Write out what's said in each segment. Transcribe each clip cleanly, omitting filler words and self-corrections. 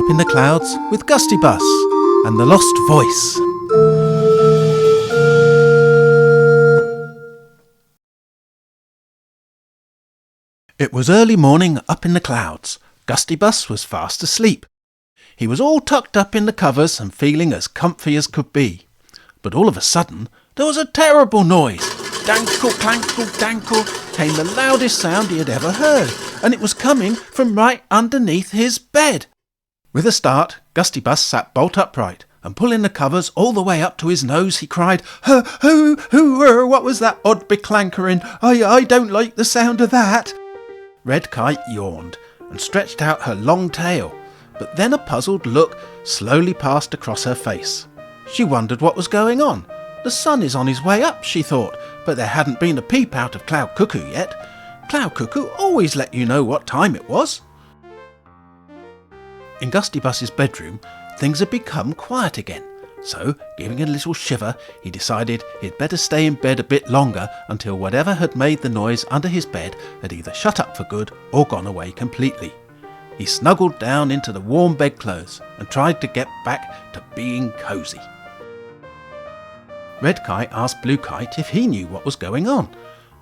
in the Clouds with Gustibus and the Lost Voice. It was early morning up in the clouds. Gustibus was fast asleep. He was all tucked up in the covers and feeling as comfy as could be. But all of a sudden, there was a terrible noise. Dankle, clankle, dankle came the loudest sound he had ever heard, and it was coming from right underneath his bed. With a start, Gustibus sat bolt upright, and pulling the covers all the way up to his nose, he cried, What was that odd beclankering? I don't like the sound of that. Red Kite yawned and stretched out her long tail, but then a puzzled look slowly passed across her face. She wondered what was going on. The sun is on his way up, she thought, but there hadn't been a peep out of Cloud Cuckoo yet. Cloud Cuckoo always let you know what time it was. In Gustibus's bedroom, things had become quiet again, so, giving a little shiver, he decided he'd better stay in bed a bit longer until whatever had made the noise under his bed had either shut up for good or gone away completely. He snuggled down into the warm bedclothes and tried to get back to being cosy. Red Kite asked Blue Kite if he knew what was going on,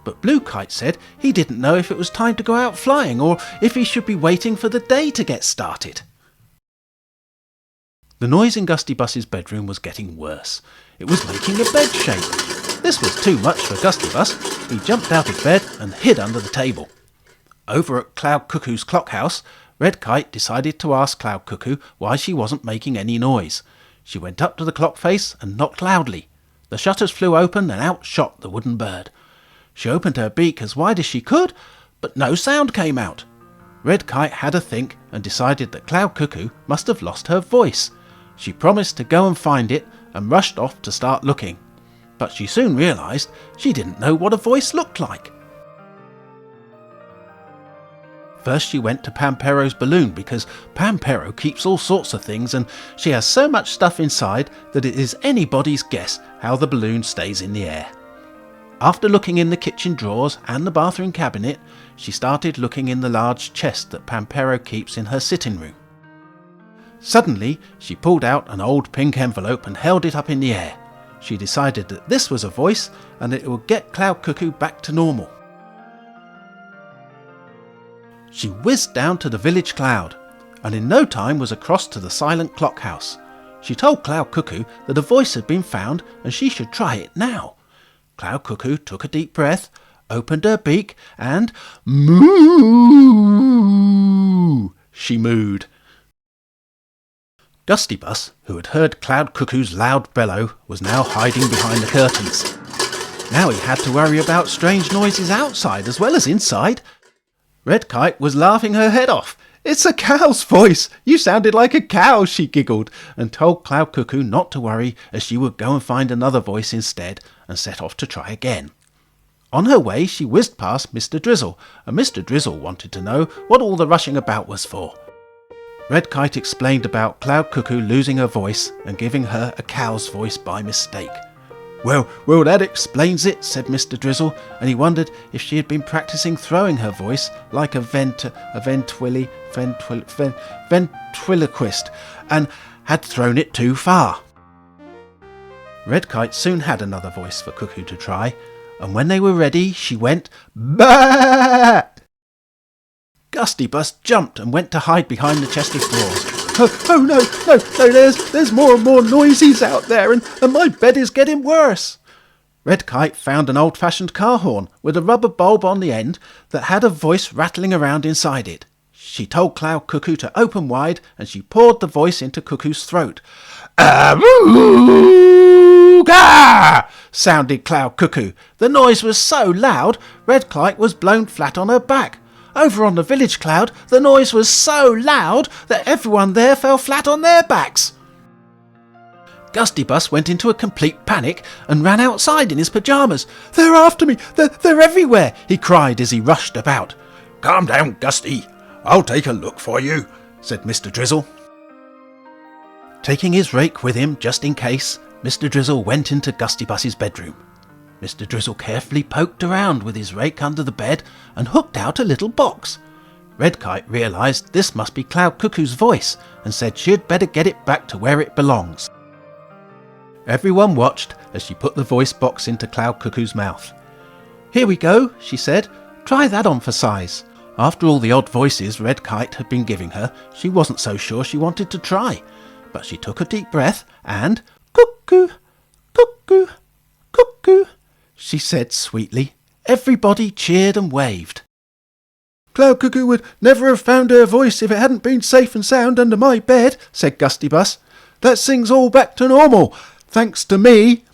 but Blue Kite said he didn't know if it was time to go out flying or if he should be waiting for the day to get started. The noise in Gustibus's bedroom was getting worse. It was making a bed shake. This was too much for Gustibus. He jumped out of bed and hid under the table. Over at Cloud Cuckoo's clock house, Red Kite decided to ask Cloud Cuckoo why she wasn't making any noise. She went up to the clock face and knocked loudly. The shutters flew open and out shot the wooden bird. She opened her beak as wide as she could, but no sound came out. Red Kite had a think and decided that Cloud Cuckoo must have lost her voice. She promised to go and find it and rushed off to start looking. But she soon realised she didn't know what a voice looked like. First she went to Pampero's balloon because Pampero keeps all sorts of things and she has so much stuff inside that it is anybody's guess how the balloon stays in the air. After looking in the kitchen drawers and the bathroom cabinet, she started looking in the large chest that Pampero keeps in her sitting room. Suddenly, she pulled out an old pink envelope and held it up in the air. She decided that this was a voice and that it would get Cloud Cuckoo back to normal. She whizzed down to the village cloud, and in no time was across to the silent clock house. She told Cloud Cuckoo that a voice had been found and she should try it now. Cloud Cuckoo took a deep breath, opened her beak, and moo! She mooed. Gustibus, who had heard Cloud Cuckoo's loud bellow, was now hiding behind the curtains. Now he had to worry about strange noises outside as well as inside. Red Kite was laughing her head off. "It's a cow's voice! You sounded like a cow," she giggled, and told Cloud Cuckoo not to worry as she would go and find another voice instead and set off to try again. On her way she whizzed past Mr. Drizzle, and Mr. Drizzle wanted to know what all the rushing about was for. Red Kite explained about Cloud Cuckoo losing her voice and giving her a cow's voice by mistake. Well, that explains it," said Mr. Drizzle, and he wondered if she had been practising throwing her voice like a ventriloquist and had thrown it too far. Red Kite soon had another voice for Cuckoo to try, and when they were ready she went "Bah!" Gustibus jumped and went to hide behind the chest of drawers. Oh no, there's more and more noises out there and my bed is getting worse. Red Kite found an old-fashioned car horn with a rubber bulb on the end that had a voice rattling around inside it. She told Cloud Cuckoo to open wide and she poured the voice into Cuckoo's throat. "Awooga!" sounded Cloud Cuckoo. The noise was so loud, Red Kite was blown flat on her back. Over on the village cloud, the noise was so loud that everyone there fell flat on their backs. Gustibus went into a complete panic and ran outside in his pyjamas. "They're after me! They're everywhere!" he cried as he rushed about. "Calm down, Gusty. I'll take a look for you," said Mr. Drizzle. Taking his rake with him just in case, Mr. Drizzle went into Gustibus's bedroom. Mr. Drizzle carefully poked around with his rake under the bed and hooked out a little box. Red Kite realised this must be Cloud Cuckoo's voice, and said she'd better get it back to where it belongs. Everyone watched as she put the voice box into Cloud Cuckoo's mouth. "Here we go," she said. "Try that on for size." After all the odd voices Red Kite had been giving her, she wasn't so sure she wanted to try. But she took a deep breath and, "Cuckoo, cuckoo, cuckoo," she said sweetly. Everybody cheered and waved. "Cloud Cuckoo would never have found her voice if it hadn't been safe and sound under my bed," said Gustibus. "That sings all back to normal, thanks to me."